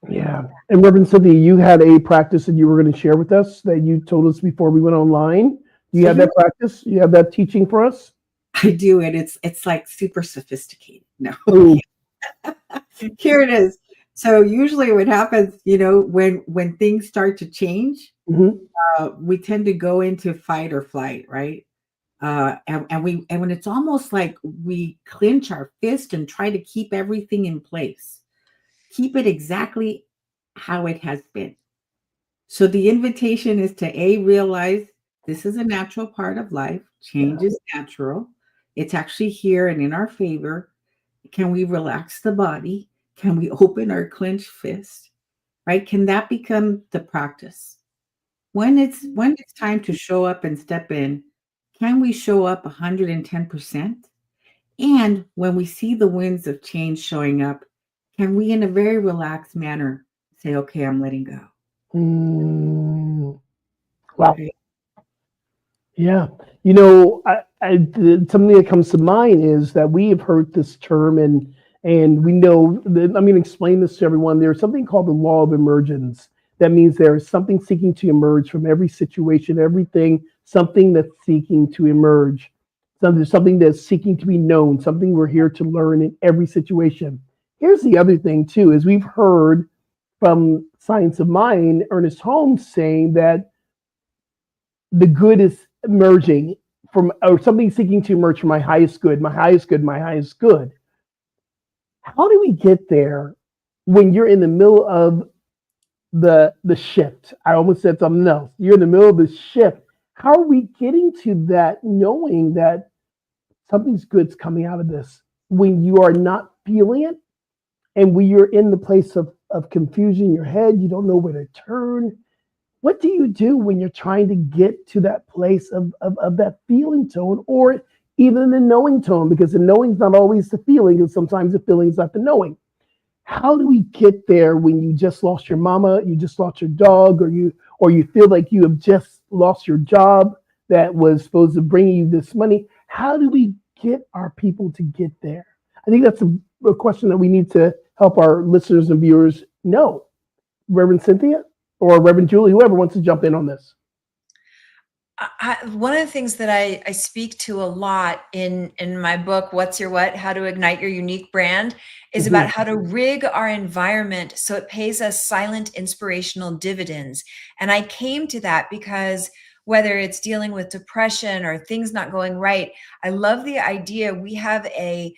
Yeah. And Reverend Cynthia, you had a practice that you were going to share with us that you told us before we went online. Do you have that practice? You have that teaching for us? I do it. It's like super sophisticated. No. Here it is. So usually what happens, when things start to change, we tend to go into fight or flight, right? And when it's almost like we clench our fist and try to keep everything in place, keep it exactly how it has been. So the invitation is to realize this is a natural part of life. Change is natural. It's actually here and in our favor. Can we relax the body? Can we open our clenched fist? Right? Can that become the practice? When it's time to show up and step in, can we show up 110%? And when we see the winds of change showing up, can we, in a very relaxed manner, say, okay, I'm letting go? Wow. Okay. Yeah. Something that comes to mind is that we have heard this term, and we know that, I'm going to explain this to everyone. There's something called the law of emergence. That means there is something seeking to emerge from every situation, everything, something that's seeking to emerge. Something that's seeking to be known, something we're here to learn in every situation. Here's the other thing too, is we've heard from Science of Mind, Ernest Holmes, saying that the good is emerging from, or something seeking to emerge from my highest good, my highest good, my highest good. How do we get there when you're in the middle of the shift? I almost said something else. You're in the middle of the shift. How are we getting to that, knowing that something's good's coming out of this when you are not feeling it, and when you're in the place of confusion in your head, you don't know where to turn? What do you do when you're trying to get to that place of that feeling tone, or even the knowing tone? Because the knowing's not always the feeling, and sometimes the feeling's not the knowing. How do we get there when you just lost your mama, you just lost your dog, or you feel like you have just lost your job that was supposed to bring you this money? How do we get our people to get there? I think that's a question that we need to help our listeners and viewers know. Reverend Cynthia or Reverend Julie, whoever wants to jump in on this. One of the things that I speak to a lot in my book, What's Your What? How to Ignite Your Unique Brand, is about how to rig our environment so it pays us silent inspirational dividends. And I came to that because whether it's dealing with depression or things not going right, I love the idea we have a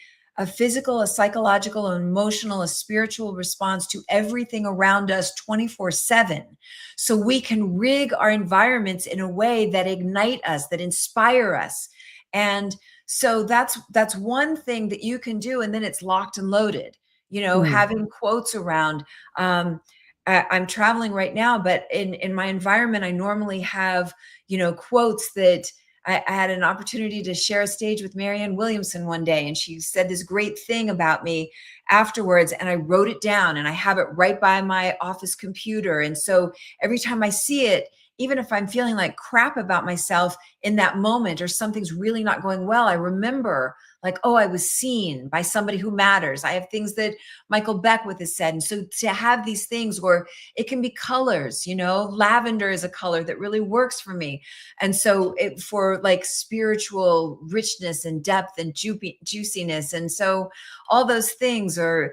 physical, a psychological, an emotional, a spiritual response to everything around us 24/7. So we can rig our environments in a way that ignite us, that inspire us. And so that's one thing that you can do. And then it's locked and loaded, having quotes around. I'm traveling right now, but in my environment, I normally have, quotes that I had an opportunity to share a stage with Marianne Williamson one day, and she said this great thing about me afterwards, and I wrote it down, and I have it right by my office computer. And so every time I see it even if I'm feeling like crap about myself in that moment, or something's really not going well, I remember like, oh, I was seen by somebody who matters. I have things that Michael Beckwith has said. And so to have these things where it can be colors, lavender is a color that really works for me. And so for like spiritual richness and depth and juiciness. And so all those things are,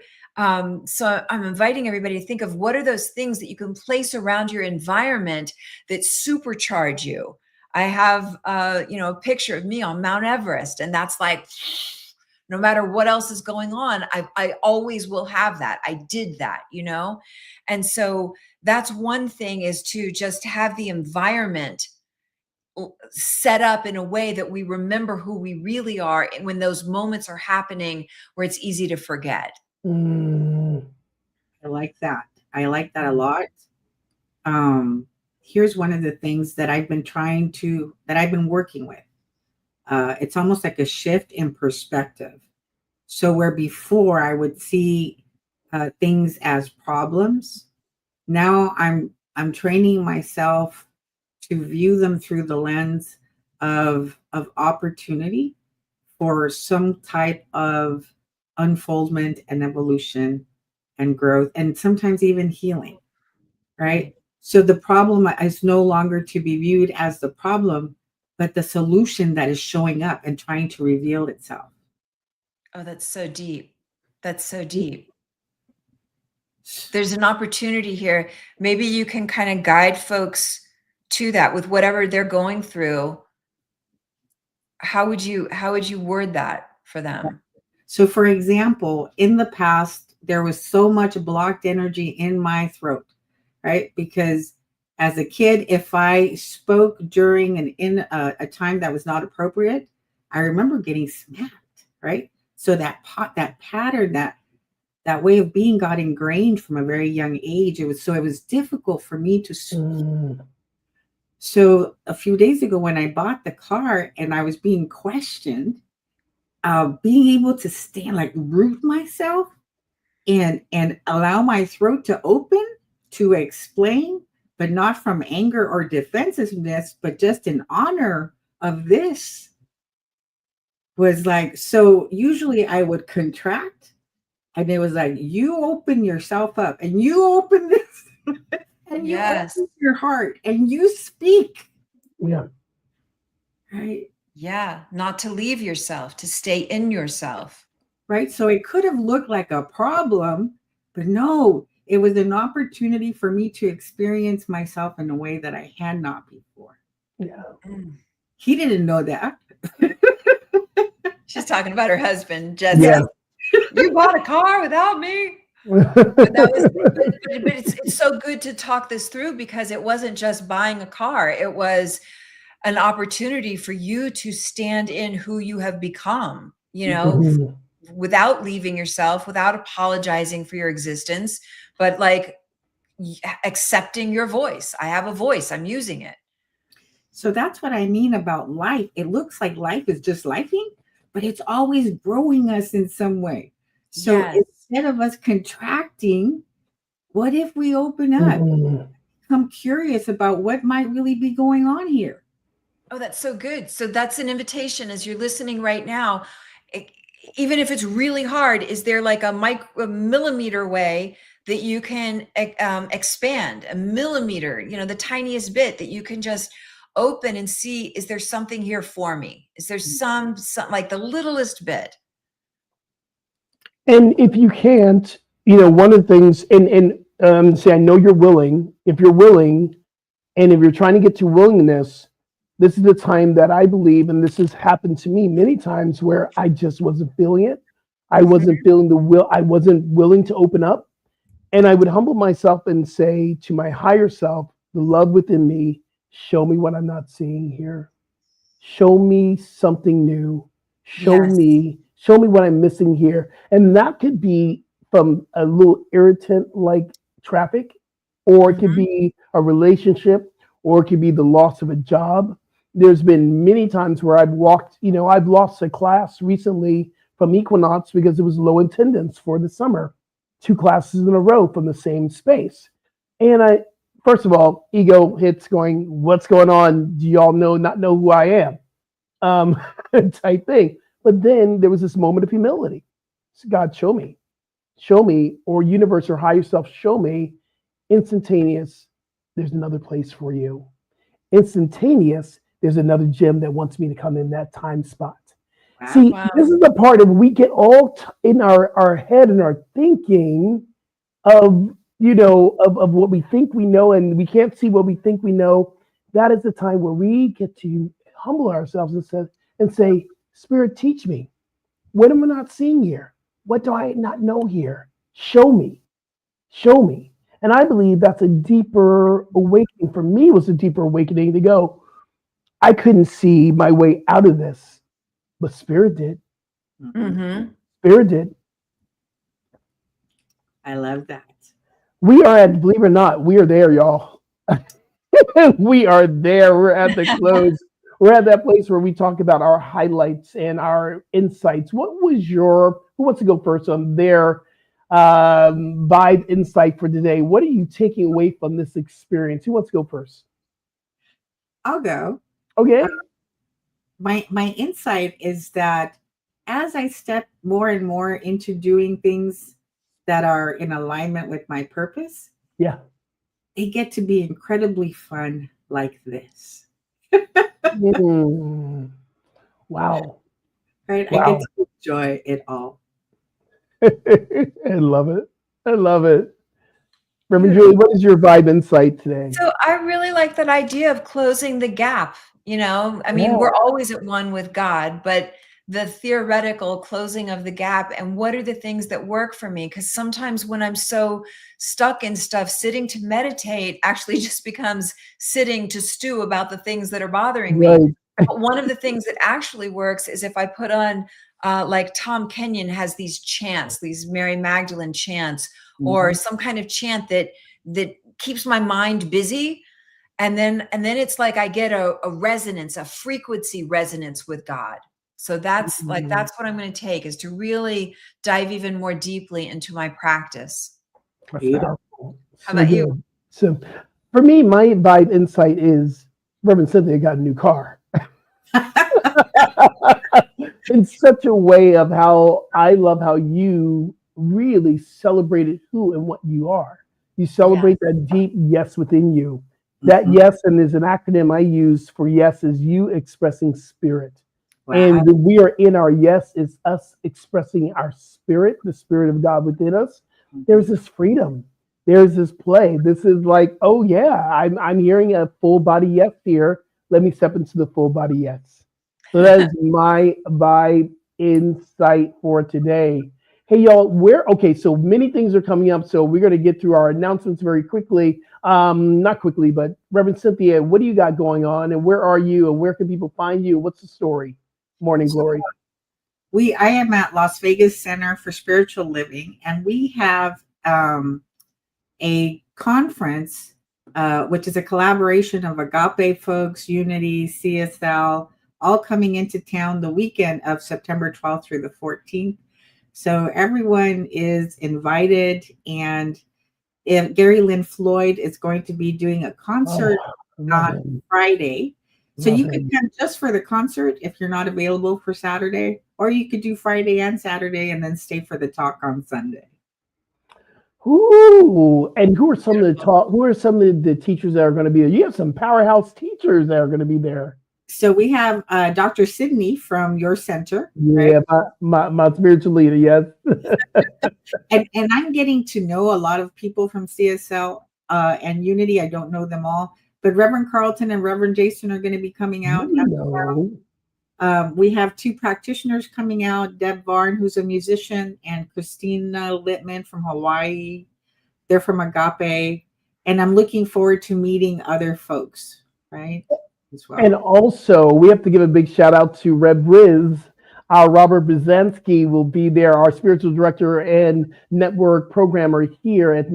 so I'm inviting everybody to think of what are those things that you can place around your environment that supercharge you. I have, a picture of me on Mount Everest, and that's like, no matter what else is going on, I always will have that. I did that, And so that's one thing, is to just have the environment set up in a way that we remember who we really are when those moments are happening where it's easy to forget. I like that. I like that a lot. Here's one of the things that I've been working with. It's almost like a shift in perspective. So where before I would see things as problems, now I'm training myself to view them through the lens of opportunity for some type of unfoldment and evolution and growth, and sometimes even healing, right? So the problem is no longer to be viewed as the problem, but the solution that is showing up and trying to reveal itself. Oh, that's so deep. That's so deep. There's an opportunity here. Maybe you can kind of guide folks to that with whatever they're going through. How would you word that for them? So for example, in the past, there was so much blocked energy in my throat, right? Because as a kid, if I spoke during in a time that was not appropriate, I remember getting smacked, right? So that pattern, that way of being got ingrained from a very young age. It was difficult for me to speak. So a few days ago, when I bought the car and I was being questioned, being able to stand, like root myself and allow my throat to open to explain, but not from anger or defensiveness, but just in honor of this, was like, so usually I would contract, and it was like, you open yourself up and you open this and you open your heart and you speak. Yeah. Right. Yeah. Not to leave yourself, to stay in yourself. Right. So it could have looked like a problem, but no, it was an opportunity for me to experience myself in a way that I had not before. Yeah. He didn't know that. She's talking about her husband, Jesse. Yeah. You bought a car without me. But it's so good to talk this through, because it wasn't just buying a car. It was an opportunity for you to stand in who you have become, without leaving yourself, without apologizing for your existence, but like accepting your voice. I have a voice. I'm using it. So that's what I mean about life. It looks like life is just lifing, but it's always growing us in some way. So instead of us contracting, what if we open up, become curious about what might really be going on here? Oh, that's so good. So that's an invitation as you're listening right now. Even if it's really hard, is there like a millimeter way that you can expand, a millimeter, the tiniest bit that you can just open and see, is there something here for me? Is there some like the littlest bit? And if you can't, one of the things, and say, I know you're willing. If you're willing, and if you're trying to get to willingness, this is the time that I believe, and this has happened to me many times, where I just wasn't feeling it. I wasn't feeling the will. I wasn't willing to open up. And I would humble myself and say to my higher self, the love within me, show me what I'm not seeing here. Show me something new. Show me what I'm missing here. And that could be from a little irritant like traffic, or it could be a relationship, or it could be the loss of a job. There's been many times where I've I've lost a class recently from Equinox because it was low attendance for the summer, 2 classes in a row from the same space. And first of all, ego hits going, what's going on? Do y'all not know who I am? Type thing. But then there was this moment of humility. So God, show me, or universe or higher self, show me. Instantaneous, there's another place for you. Instantaneous, there's another gem that wants me to come in that time spot. Wow. See, this is the part of we get all in our head and our thinking of, of what we think we know, and we can't see what we think we know. That is the time where we get to humble ourselves and say, Spirit, teach me. What am I not seeing here? What do I not know here? Show me. And I believe that's a deeper awakening. For me, it was a deeper awakening to go, I couldn't see my way out of this, but Spirit did. Mm-hmm. Spirit did. I love that. We are believe it or not, we are there, y'all. We are there. We're at the close. We're at that place where we talk about our highlights and our insights. What was who wants to go first on their vibe insight for today? What are you taking away from this experience? Who wants to go first? I'll go. Okay. My insight is that as I step more and more into doing things that are in alignment with my purpose, yeah, they get to be incredibly fun like this. Wow. Right? Wow. I get to enjoy it all. I love it. Reverend Julie, what is your vibe insight today? So I really like that idea of closing the gap. I mean, we're always at one with God, but the theoretical closing of the gap and what are the things that work for me? Because sometimes when I'm so stuck in stuff, sitting to meditate actually just becomes sitting to stew about the things that are bothering me. But one of the things that actually works is if I put on, like Tom Kenyon has these chants, these Mary Magdalene chants, or some kind of chant that keeps my mind busy. And then it's like I get a resonance, a frequency resonance with God. So that's that's what I'm going to take, is to really dive even more deeply into my practice. How about you? So for me, my vibe insight is Reverend Cynthia got a new car. In such a way of how I love how you really celebrated who and what you are. You celebrate that deep yes within you. That yes, and there's an acronym I use for yes, is you expressing spirit. Wow. And when we are in our yes, is us expressing our spirit, the spirit of God within us. There's this freedom. There's this play. This is like, oh yeah, I'm hearing a full body yes here. Let me step into the full body yes. So that is my vibe insight for today. Hey, y'all, so many things are coming up. So we're going to get through our announcements very quickly. Not quickly, but Reverend Cynthia, what do you got going on? And where are you? And where can people find you? What's the story? Morning Glory. I am at Las Vegas Center for Spiritual Living, and we have a conference, which is a collaboration of Agape folks, Unity, CSL, all coming into town the weekend of September 12th through the 14th. So everyone is invited, and if Gary Lynn Floyd is going to be doing a concert on Friday. So you could come just for the concert if you're not available for Saturday, or you could do Friday and Saturday and then stay for the talk on Sunday. Ooh, and who are some of the teachers that are going to be there? You have some powerhouse teachers that are going to be there. So we have Dr. Sydney from your center. Yeah, right? my spiritual leader, yes. and I'm getting to know a lot of people from CSL and Unity. I don't know them all, but Reverend Carlton and Reverend Jason are going to be coming out. We have two practitioners coming out, Deb Varn, who's a musician, and Christina Littman from Hawaii. They're from Agape. And I'm looking forward to meeting other folks, right? As well. And also, we have to give a big shout out to Reb Riz. Robert Brzezinski will be there, our spiritual director and network programmer here at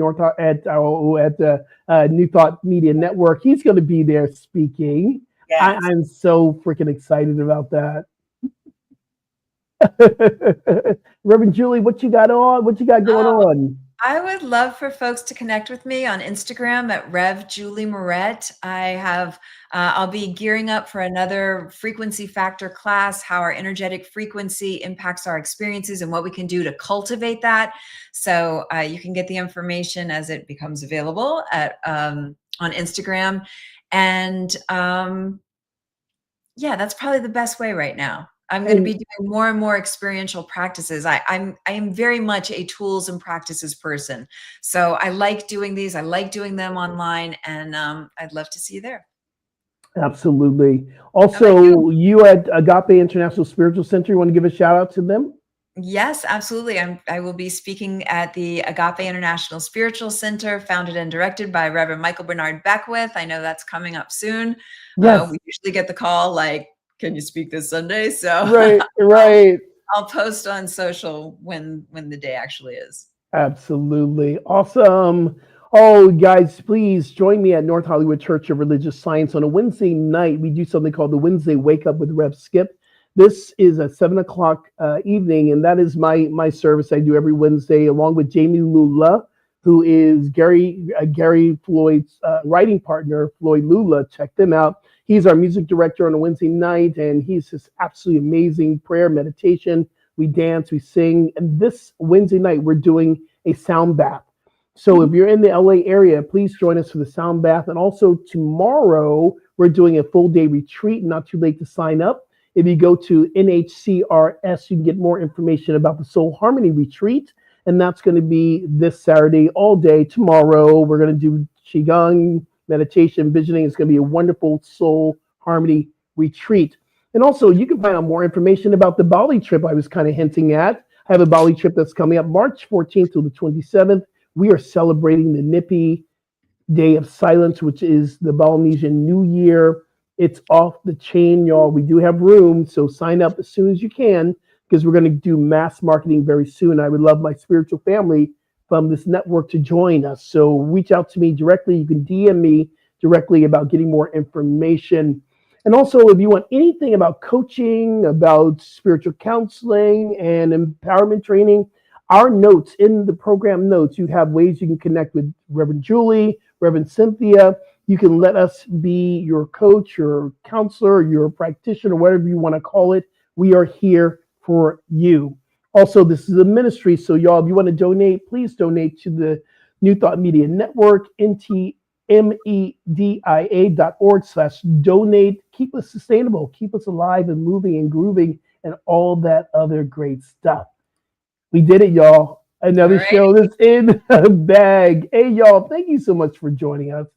New Thought Media Network. He's going to be there speaking. Yes. I'm so freaking excited about that. Reverend Julie, what you got on? What you got going on? I would love for folks to connect with me on Instagram at Rev Julie Moret. I'll be gearing up for another frequency factor class, how our energetic frequency impacts our experiences and what we can do to cultivate that. So you can get the information as it becomes available on Instagram. And that's probably the best way right now. I'm going to be doing more and more experiential practices. I am very much a tools and practices person. So I like doing these. I like doing them online, and I'd love to see you there. Absolutely. Also, you at Agape International Spiritual Center, you want to give a shout out to them? Yes, absolutely. I will be speaking at the Agape International Spiritual Center, founded and directed by Reverend Michael Bernard Beckwith. I know that's coming up soon. Yes. We usually get the call like, can you speak this Sunday? So right. I'll post on social when the day actually is. Absolutely. Awesome. Oh, guys, please join me at North Hollywood Church of Religious Science on a Wednesday night. We do something called the Wednesday Wake Up with Rev Skip. This is at 7:00 evening, and that is my service I do every Wednesday, along with Jamie Lula, who is Gary Floyd's writing partner, Floyd Lula. Check them out. He's our music director on a Wednesday night, and he's just absolutely amazing. Prayer, meditation, we dance, we sing. And this Wednesday night, we're doing a sound bath. So if you're in the LA area, please join us for the sound bath. And also tomorrow, we're doing a full day retreat, not too late to sign up. If you go to NHCRS, you can get more information about the Soul Harmony Retreat. And that's going to be this Saturday all day. Tomorrow, we're going to do Qigong, meditation, visioning. It's going to be a wonderful Soul Harmony Retreat. And also, you can find out more information about the Bali trip I was kind of hinting at. I have a Bali trip that's coming up March 14th to the 27th. We are celebrating the Nipi Day of Silence, which is the Balinesian New Year. It's off the chain, y'all. We do have room, so sign up as soon as you can, because we're going to do mass marketing very soon. I would love my spiritual family from this network to join us. So reach out to me directly. You can DM me directly about getting more information. And also, if you want anything about coaching, about spiritual counseling and empowerment training, our notes in the program notes, you have ways you can connect with Reverend Julie, Reverend Cynthia. You can let us be your coach, your counselor, your practitioner, whatever you want to call it. We are here for you. Also, this is a ministry, so y'all, if you want to donate, please donate to the New Thought Media Network, ntmedia.org/donate. Keep us sustainable, keep us alive and moving and grooving and all that other great stuff. We did it, y'all. Another show that's in the bag. Hey, y'all, thank you so much for joining us.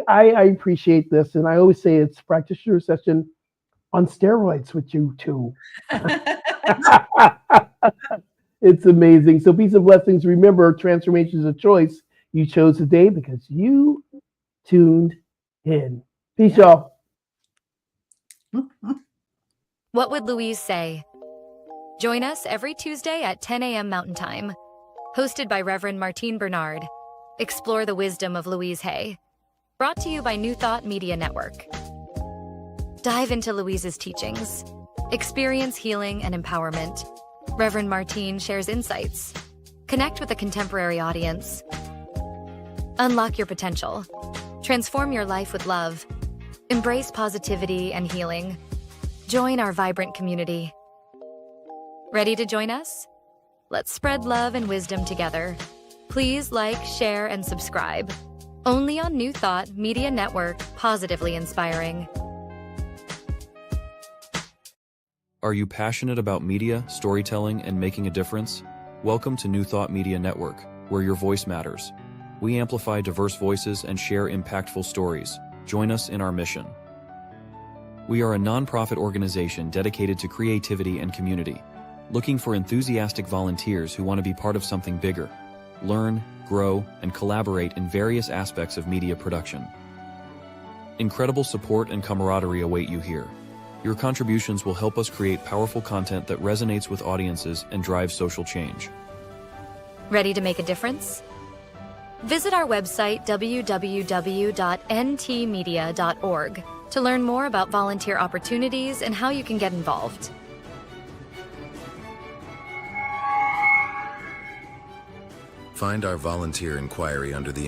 I appreciate this, and I always say it's practitioner session on steroids with you too. It's amazing. So peace and blessings. Remember, transformation is a choice. You chose today because you tuned in. Peace, y'all. What would Louise say? Join us every Tuesday at 10 a.m. Mountain Time. Hosted by Reverend Martine Bernard. Explore the wisdom of Louise Hay. Brought to you by New Thought Media Network. Dive into Louise's teachings. Experience healing and empowerment. Reverend Martine shares insights. Connect with a contemporary audience. Unlock your potential. Transform your life with love. Embrace positivity and healing. Join our vibrant community. Ready to join us? Let's spread love and wisdom together. Please like, share, and subscribe. Only on New Thought Media Network, positively inspiring. Are you passionate about media, storytelling, and making a difference? Welcome to New Thought Media Network, where your voice matters. We amplify diverse voices and share impactful stories. Join us in our mission. We are a nonprofit organization dedicated to creativity and community, looking for enthusiastic volunteers who want to be part of something bigger. Learn, grow, and collaborate in various aspects of media production. Incredible support and camaraderie await you here. Your contributions will help us create powerful content that resonates with audiences and drives social change. Ready to make a difference? Visit our website www.ntmedia.org to learn more about volunteer opportunities and how you can get involved. Find our volunteer inquiry under the